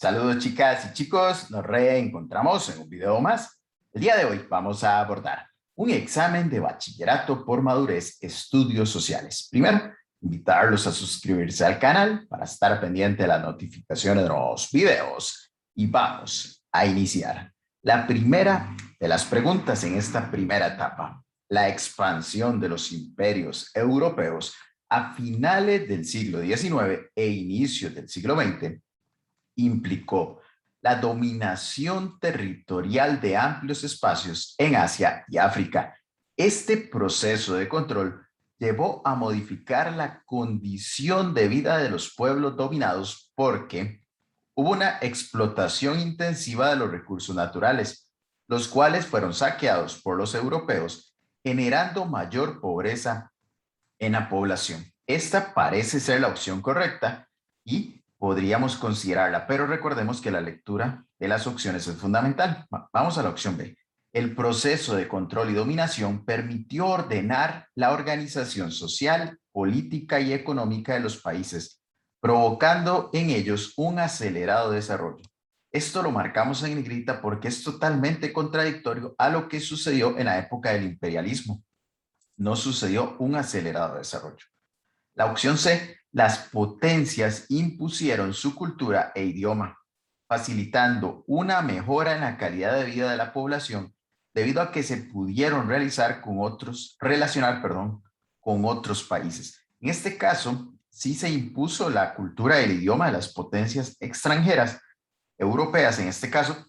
Saludos chicas y chicos, nos reencontramos en un video más. El día de hoy vamos a abordar un examen de bachillerato por madurez, estudios sociales. Primero, invitarlos a suscribirse al canal para estar pendiente de las notificaciones de nuevos videos. Y vamos a iniciar. La primera de las preguntas en esta primera etapa, la expansión de los imperios europeos a finales del siglo XIX e inicios del siglo XX implicó la dominación territorial de amplios espacios en Asia y África. Este proceso de control llevó a modificar la condición de vida de los pueblos dominados porque hubo una explotación intensiva de los recursos naturales, los cuales fueron saqueados por los europeos, generando mayor pobreza en la población. Esta parece ser la opción correcta y podríamos considerarla, pero recordemos que la lectura de las opciones es fundamental. Vamos a la opción B. El proceso de control y dominación permitió ordenar la organización social, política y económica de los países, provocando en ellos un acelerado desarrollo. Esto lo marcamos en negrita porque es totalmente contradictorio a lo que sucedió en la época del imperialismo. No sucedió un acelerado desarrollo. La opción C, las potencias impusieron su cultura e idioma, facilitando una mejora en la calidad de vida de la población debido a que se pudieron relacionar con otros países. En este caso, sí se impuso la cultura y el idioma de las potencias extranjeras, europeas en este caso,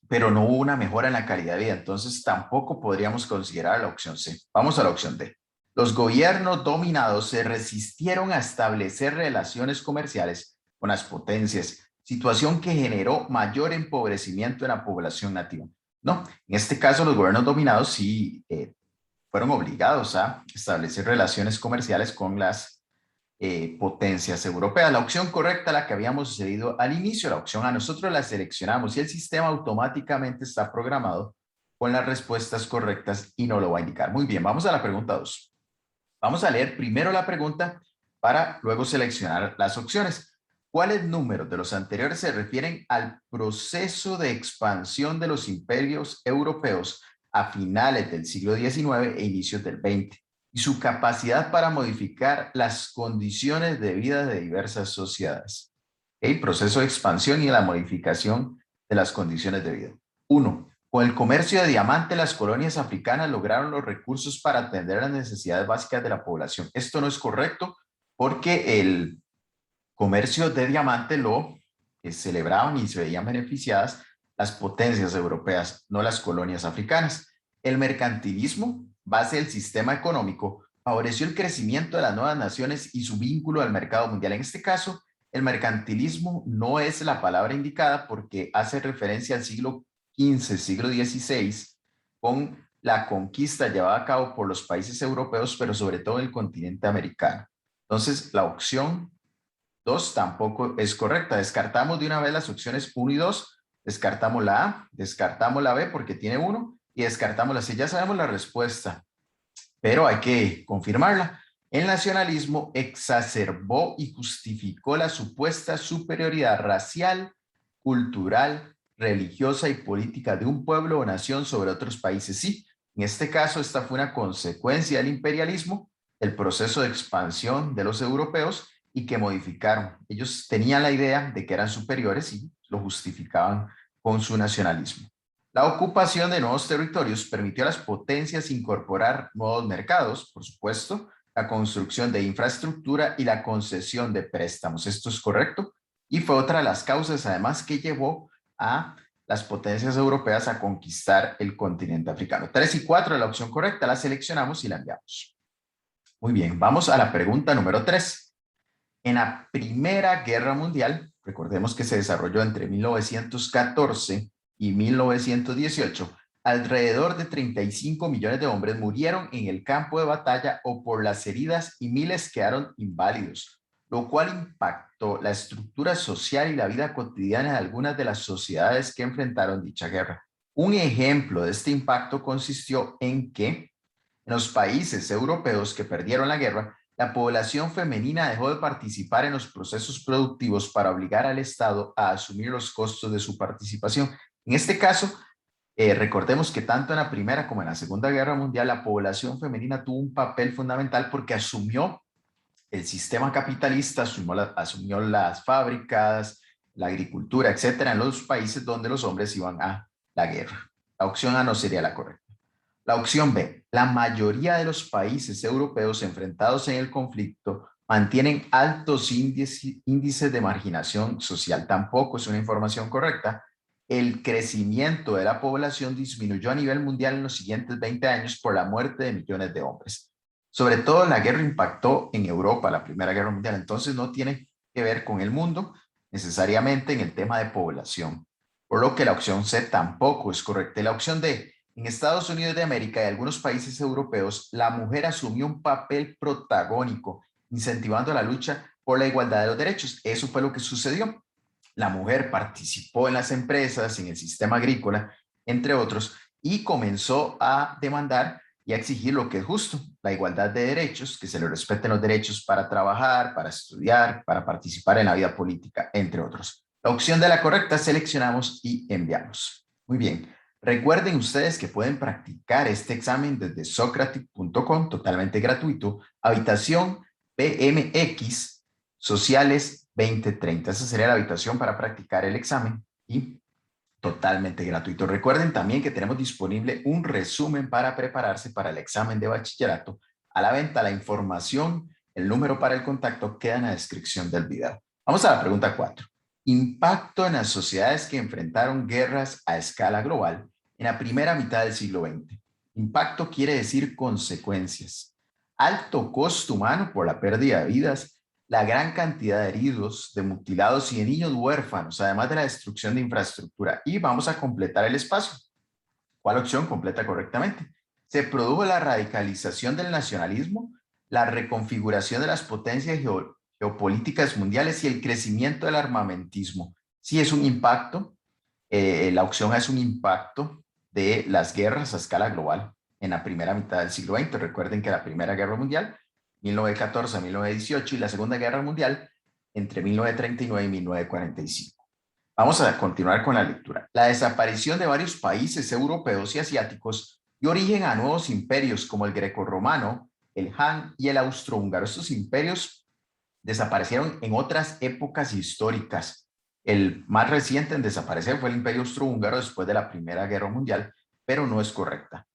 pero no hubo una mejora en la calidad de vida, entonces tampoco podríamos considerar la opción C. Vamos a la opción D. Los gobiernos dominados se resistieron a establecer relaciones comerciales con las potencias, situación que generó mayor empobrecimiento en la población nativa. No, en este caso los gobiernos dominados sí fueron obligados a establecer relaciones comerciales con las potencias europeas. La opción correcta, la que habíamos sucedido al inicio, la opción A, nosotros la seleccionamos y el sistema automáticamente está programado con las respuestas correctas y no lo va a indicar. Muy bien, vamos a la pregunta 2. Vamos a leer primero la pregunta para luego seleccionar las opciones. ¿Cuáles números de los anteriores se refieren al proceso de expansión de los imperios europeos a finales del siglo XIX e inicios del XX? Y su capacidad para modificar las condiciones de vida de diversas sociedades. El proceso de expansión y la modificación de las condiciones de vida. 1. Con el comercio de diamante, las colonias africanas lograron los recursos para atender las necesidades básicas de la población. Esto no es correcto porque el comercio de diamante lo celebraban y se veían beneficiadas las potencias europeas, no las colonias africanas. El mercantilismo, base del sistema económico, favoreció el crecimiento de las nuevas naciones y su vínculo al mercado mundial. En este caso, el mercantilismo no es la palabra indicada porque hace referencia al siglo XV, siglo XVI, con la conquista llevada a cabo por los países europeos, pero sobre todo el continente americano. Entonces, la opción 2 tampoco es correcta. Descartamos de una vez las opciones 1 y 2. Descartamos la A, descartamos la B porque tiene 1 y descartamos la C. Ya sabemos la respuesta, pero hay que confirmarla. El nacionalismo exacerbó y justificó la supuesta superioridad racial, cultural, religiosa y política de un pueblo o nación sobre otros países. Sí, en este caso esta fue una consecuencia del imperialismo, el proceso de expansión de los europeos y que modificaron. Ellos tenían la idea de que eran superiores y lo justificaban con su nacionalismo. La ocupación de nuevos territorios permitió a las potencias incorporar nuevos mercados, por supuesto, la construcción de infraestructura y la concesión de préstamos. Esto es correcto y fue otra de las causas, además, que llevó a las potencias europeas a conquistar el continente africano. 3 y 4 es la opción correcta, la seleccionamos y la enviamos. Muy bien, vamos a la pregunta número 3. En la Primera Guerra Mundial, recordemos que se desarrolló entre 1914 y 1918, alrededor de 35 millones de hombres murieron en el campo de batalla o por las heridas y miles quedaron inválidos, lo cual impactó la estructura social y la vida cotidiana de algunas de las sociedades que enfrentaron dicha guerra. Un ejemplo de este impacto consistió en que en los países europeos que perdieron la guerra, La población femenina dejó de participar en los procesos productivos para obligar al Estado a asumir los costos de su participación. En este caso, recordemos que tanto en la Primera como en la Segunda Guerra Mundial, la población femenina tuvo un papel fundamental porque asumió el sistema capitalista, asumió las fábricas, la agricultura, etcétera, en los países donde los hombres iban a la guerra. La opción A no sería la correcta. La opción B, la mayoría de los países europeos enfrentados en el conflicto mantienen altos índices de marginación social. Tampoco es una información correcta. El crecimiento de la población disminuyó a nivel mundial en los siguientes 20 años por la muerte de millones de hombres. Sobre todo la guerra impactó en Europa, la Primera Guerra Mundial, entonces no tiene que ver con el mundo necesariamente en el tema de población, por lo que la opción C tampoco es correcta. Y la opción D, en Estados Unidos de América y algunos países europeos, la mujer asumió un papel protagónico, incentivando la lucha por la igualdad de los derechos. Eso fue lo que sucedió. La mujer participó en las empresas, en el sistema agrícola, entre otros, y comenzó a demandar y a exigir lo que es justo, la igualdad de derechos, que se le respeten los derechos para trabajar, para estudiar, para participar en la vida política, entre otros. La opción de la correcta seleccionamos y enviamos. Muy bien. Recuerden ustedes que pueden practicar este examen desde socratic.com, totalmente gratuito, habitación PMX Sociales 2030. Esa sería la habitación para practicar el examen y totalmente gratuito. Recuerden también que tenemos disponible un resumen para prepararse para el examen de bachillerato. A la venta, la información, el número para el contacto queda en la descripción del video. Vamos a la pregunta 4. Impacto en las sociedades que enfrentaron guerras a escala global en la primera mitad del siglo XX. Impacto quiere decir consecuencias. Alto costo humano por la pérdida de vidas, la gran cantidad de heridos, de mutilados y de niños huérfanos, además de la destrucción de infraestructura. Y vamos a completar el espacio. ¿Cuál opción completa correctamente? Se produjo la radicalización del nacionalismo, la reconfiguración de las potencias geopolíticas mundiales y el crecimiento del armamentismo. Sí es un impacto, la opción A es un impacto de las guerras a escala global en la primera mitad del siglo XX. Recuerden que la Primera Guerra Mundial 1914 a 1918 y la Segunda Guerra Mundial entre 1939 y 1945. Vamos a continuar con la lectura. La desaparición de varios países europeos y asiáticos dio origen a nuevos imperios como el grecorromano, el Han y el austrohúngaro. Estos imperios desaparecieron en otras épocas históricas. El más reciente en desaparecer fue el imperio austrohúngaro después de la Primera Guerra Mundial, pero no es correcta.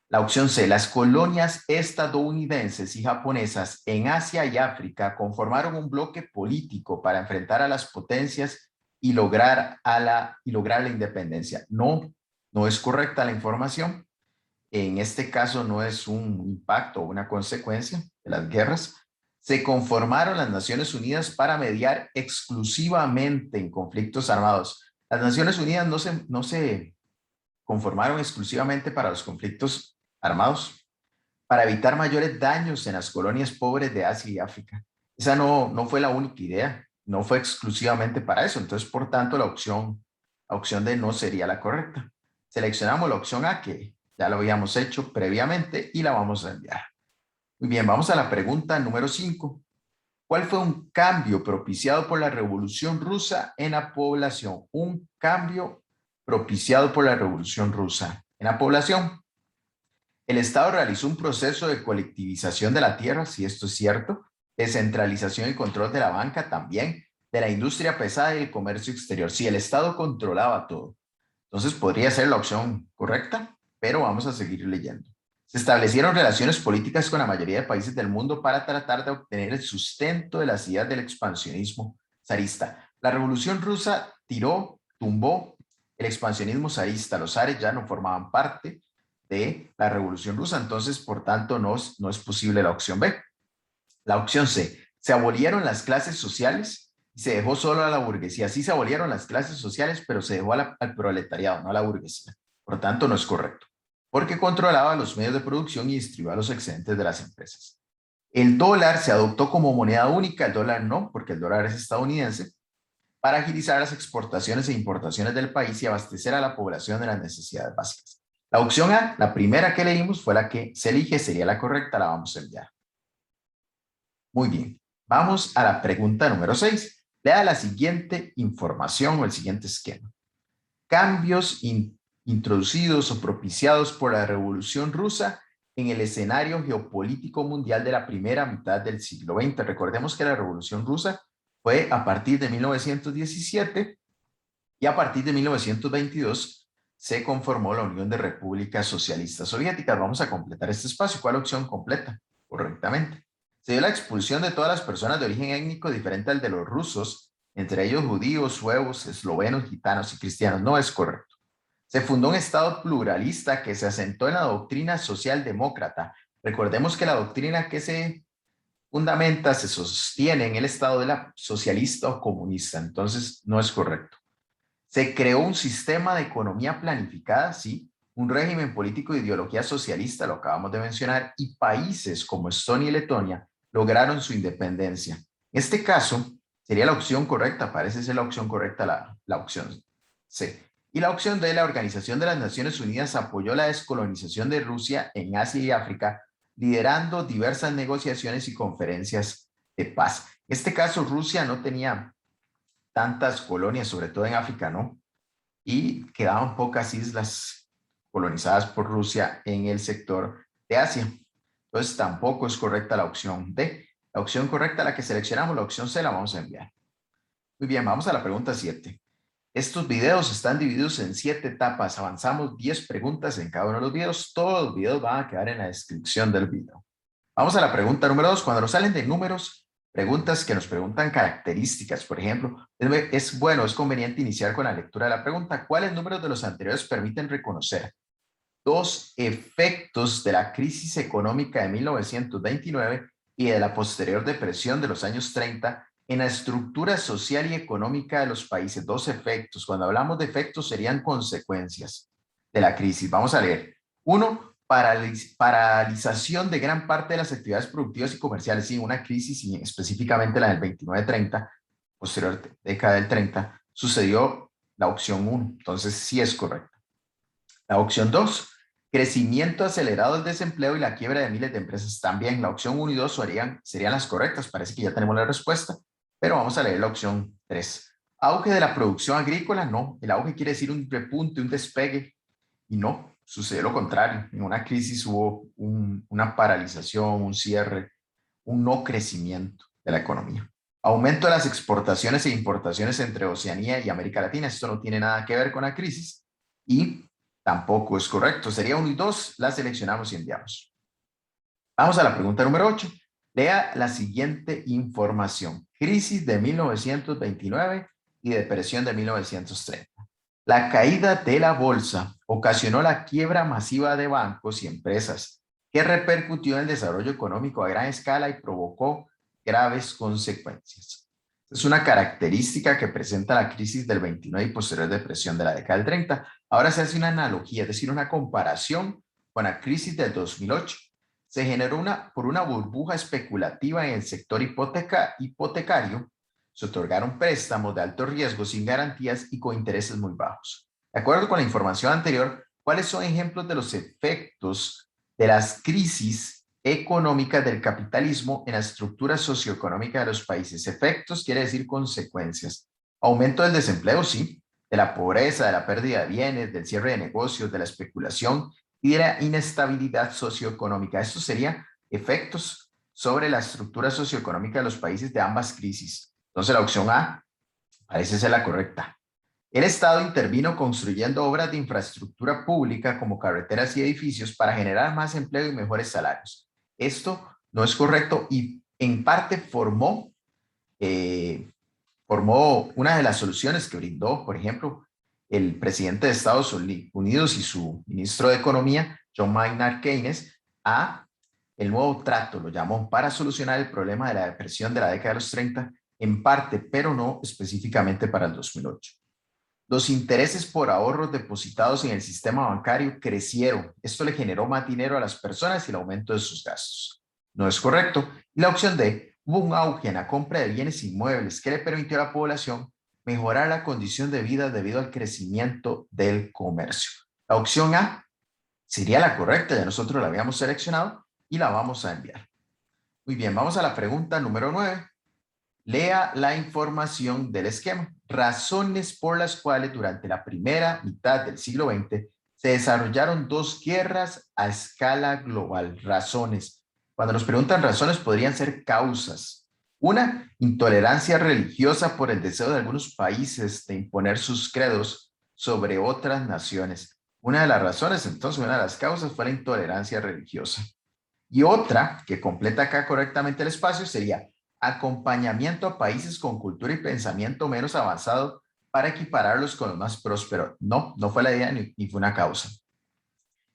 La opción C, las colonias estadounidenses y japonesas en Asia y África conformaron un bloque político para enfrentar a las potencias y lograr la independencia. No, no es correcta la información. En este caso no es un impacto o una consecuencia de las guerras. Se conformaron las Naciones Unidas para mediar exclusivamente en conflictos armados. Las Naciones Unidas no se conformaron exclusivamente para los conflictos armados, para evitar mayores daños en las colonias pobres de Asia y África. Esa no fue la única idea, no fue exclusivamente para eso. Entonces, por tanto, la opción D no sería la correcta. Seleccionamos la opción A, que ya lo habíamos hecho previamente, y la vamos a enviar. Muy bien, vamos a la pregunta número 5. ¿Cuál fue un cambio propiciado por la Revolución Rusa en la población? Un cambio propiciado por la Revolución Rusa en la población. El Estado realizó un proceso de colectivización de la tierra, si esto es cierto, descentralización y control de la banca también, de la industria pesada y el comercio exterior. Si el Estado controlaba todo, entonces podría ser la opción correcta, pero vamos a seguir leyendo. Se establecieron relaciones políticas con la mayoría de países del mundo para tratar de obtener el sustento de las ideas del expansionismo zarista. La Revolución Rusa tumbó el expansionismo zarista. Los zares ya no formaban parte de la Revolución Rusa, entonces, por tanto, no es posible la opción B. La opción C, se abolieron las clases sociales y se dejó solo a la burguesía. Sí se abolieron las clases sociales, pero se dejó al proletariado, no a la burguesía. Por tanto, no es correcto, porque controlaba los medios de producción y distribuía los excedentes de las empresas. El dólar se adoptó como moneda única, el dólar no, porque el dólar es estadounidense, para agilizar las exportaciones e importaciones del país y abastecer a la población de las necesidades básicas. La opción A, la primera que leímos, fue la que se elige, sería la correcta, la vamos a enviar. Muy bien. Vamos a la pregunta número 6. Lea la siguiente información o el siguiente esquema. Cambios introducidos o propiciados por la Revolución Rusa en el escenario geopolítico mundial de la primera mitad del siglo XX. Recordemos que la Revolución Rusa fue a partir de 1917 y a partir de 1922 se conformó la Unión de Repúblicas Socialistas Soviéticas. Vamos a completar este espacio. ¿Cuál opción completa? Correctamente. Se dio la expulsión de todas las personas de origen étnico diferente al de los rusos, entre ellos judíos, suevos, eslovenos, gitanos y cristianos. No es correcto. Se fundó un Estado pluralista que se asentó en la doctrina socialdemócrata. Recordemos que la doctrina que se fundamenta, se sostiene en el Estado de la socialista o comunista. Entonces, no es correcto. Se creó un sistema de economía planificada, sí, un régimen político de ideología socialista, lo acabamos de mencionar, y países como Estonia y Letonia lograron su independencia. En este caso, sería la opción correcta, parece ser la opción correcta, la opción C. Y la opción D, la Organización de las Naciones Unidas apoyó la descolonización de Rusia en Asia y África, liderando diversas negociaciones y conferencias de paz. En este caso, Rusia no tenía tantas colonias, sobre todo en África, ¿no? Y quedaban pocas islas colonizadas por Rusia en el sector de Asia. Entonces tampoco es correcta la opción D. La opción correcta, la que seleccionamos, la opción C, la vamos a enviar. Muy bien, vamos a la pregunta 7. Estos videos están divididos en 7 etapas. Avanzamos 10 preguntas en cada uno de los videos. Todos los videos van a quedar en la descripción del video. Vamos a la pregunta número 2. Cuando nos salen de números, preguntas que nos preguntan características, por ejemplo, es conveniente iniciar con la lectura de la pregunta. ¿Cuáles números de los anteriores permiten reconocer dos efectos de la crisis económica de 1929 y de la posterior depresión de los años 30 en la estructura social y económica de los países? Dos efectos. Cuando hablamos de efectos, serían consecuencias de la crisis. Vamos a leer. Uno, paralización de gran parte de las actividades productivas y comerciales. Sí, una crisis, y específicamente la del 29-30, posterior década del 30, sucedió la opción 1. Entonces, sí es correcta. La opción 2, crecimiento acelerado del desempleo y la quiebra de miles de empresas. También la opción 1 y 2 serían las correctas. Parece que ya tenemos la respuesta, pero vamos a leer la opción 3. Auge de la producción agrícola. No, el auge quiere decir un repunte, un despegue, y no, sucede lo contrario. En una crisis hubo una paralización, un cierre, un no crecimiento de la economía. Aumento de las exportaciones e importaciones entre Oceanía y América Latina. Esto no tiene nada que ver con la crisis y tampoco es correcto. Sería 1 y 2, la seleccionamos y enviamos. Vamos a la pregunta número 8. Lea la siguiente información. Crisis de 1929 y depresión de 1930. La caída de la bolsa ocasionó la quiebra masiva de bancos y empresas, que repercutió en el desarrollo económico a gran escala y provocó graves consecuencias. Es una característica que presenta la crisis del 29 y posterior depresión de la década del 30. Ahora se hace una analogía, es decir, una comparación con la crisis del 2008. Se generó por una burbuja especulativa en el sector hipotecario. Se otorgaron préstamos de alto riesgo sin garantías y con intereses muy bajos. De acuerdo con la información anterior, ¿cuáles son ejemplos de los efectos de las crisis económicas del capitalismo en la estructura socioeconómica de los países? Efectos quiere decir consecuencias. Aumento del desempleo, sí, de la pobreza, de la pérdida de bienes, del cierre de negocios, de la especulación y de la inestabilidad socioeconómica. Estos serían efectos sobre la estructura socioeconómica de los países de ambas crisis. Entonces la opción A parece ser la correcta. El Estado intervino construyendo obras de infraestructura pública como carreteras y edificios para generar más empleo y mejores salarios. Esto no es correcto y en parte formó una de las soluciones que brindó, por ejemplo, el presidente de Estados Unidos y su ministro de Economía, John Maynard Keynes, a el nuevo trato, lo llamó, para solucionar el problema de la depresión de la década de los 30, en parte, pero no específicamente para el 2008. Los intereses por ahorros depositados en el sistema bancario crecieron. Esto le generó más dinero a las personas y el aumento de sus gastos. No es correcto. Y la opción D, hubo un auge en la compra de bienes inmuebles que le permitió a la población mejorar la condición de vida debido al crecimiento del comercio. La opción A sería la correcta, ya nosotros la habíamos seleccionado y la vamos a enviar. Muy bien, vamos a la pregunta número 9. Lea la información del esquema. Razones por las cuales durante la primera mitad del siglo XX se desarrollaron dos guerras a escala global. Razones. Cuando nos preguntan razones, podrían ser causas. Una, intolerancia religiosa por el deseo de algunos países de imponer sus credos sobre otras naciones. Una de las razones, entonces, una de las causas fue la intolerancia religiosa. Y otra, que completa acá correctamente el espacio, sería acompañamiento a países con cultura y pensamiento menos avanzado para equipararlos con los más prósperos. No, no fue la idea ni fue una causa.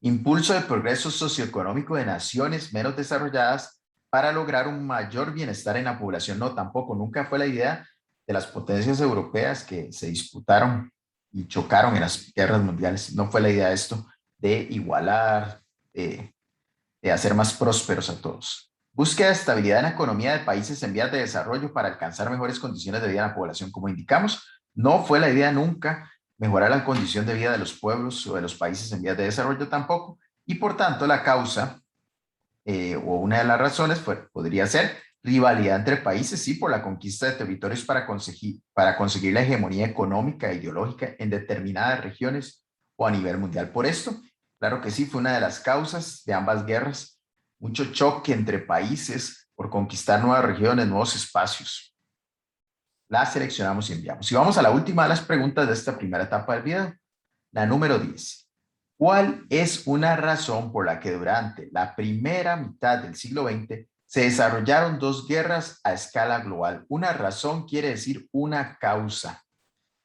Impulso del progreso socioeconómico de naciones menos desarrolladas para lograr un mayor bienestar en la población. No, tampoco, nunca fue la idea de las potencias europeas que se disputaron y chocaron en las guerras mundiales. No fue la idea de esto de igualar, de hacer más prósperos a todos. Búsqueda de estabilidad en la economía de países en vías de desarrollo para alcanzar mejores condiciones de vida en la población, como indicamos. No fue la idea nunca mejorar la condición de vida de los pueblos o de los países en vías de desarrollo tampoco. Y por tanto, la causa o una de las razones podría ser rivalidad entre países, sí, por la conquista de territorios para conseguir la hegemonía económica e ideológica en determinadas regiones o a nivel mundial. Por esto, claro que sí, fue una de las causas de ambas guerras, mucho choque entre países por conquistar nuevas regiones, nuevos espacios. La seleccionamos y enviamos. Y vamos a la última de las preguntas de esta primera etapa del video, la número 10. ¿Cuál es una razón por la que durante la primera mitad del siglo XX se desarrollaron dos guerras a escala global? Una razón quiere decir una causa.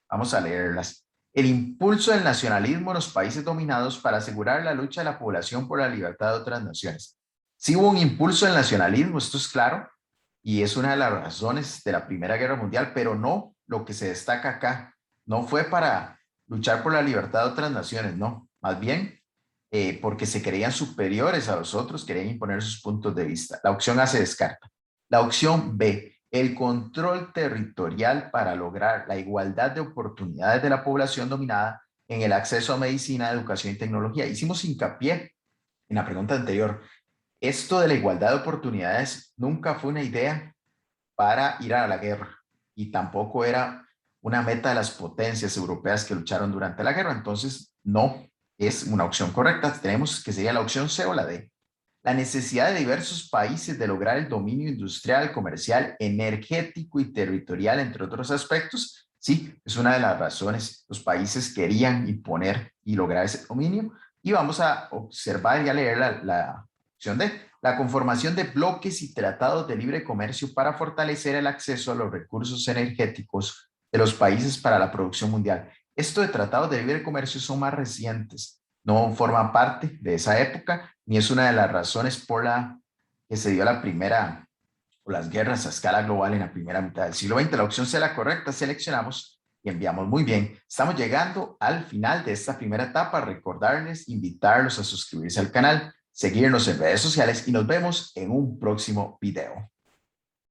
Vamos a leerlas. El impulso del nacionalismo en los países dominados para asegurar la lucha de la población por la libertad de otras naciones. Sí hubo un impulso del nacionalismo, esto es claro, y es una de las razones de la Primera Guerra Mundial, pero no lo que se destaca acá. No fue para luchar por la libertad de otras naciones, no. Más bien, porque se creían superiores a los otros, querían imponer sus puntos de vista. La opción A se descarta. La opción B, el control territorial para lograr la igualdad de oportunidades de la población dominada en el acceso a medicina, educación y tecnología. Hicimos hincapié en la pregunta anterior. Esto de la igualdad de oportunidades nunca fue una idea para ir a la guerra y tampoco era una meta de las potencias europeas que lucharon durante la guerra. Entonces, no es una opción correcta. Tenemos que sería la opción C o la D. La necesidad de diversos países de lograr el dominio industrial, comercial, energético y territorial, entre otros aspectos, sí, es una de las razones. Los países querían imponer y lograr ese dominio. Y vamos a observar y a leer la opción D. La conformación de bloques y tratados de libre comercio para fortalecer el acceso a los recursos energéticos de los países para la producción mundial. Esto de tratados de libre comercio son más recientes, no forma parte de esa época, ni es una de las razones por la que se dio la primera o las guerras a escala global en la primera mitad del siglo XX. La opción C, la correcta, seleccionamos y enviamos. Muy bien, estamos llegando al final de esta primera etapa. Recordarles, invitarlos a suscribirse al canal, seguirnos en redes sociales y nos vemos en un próximo video.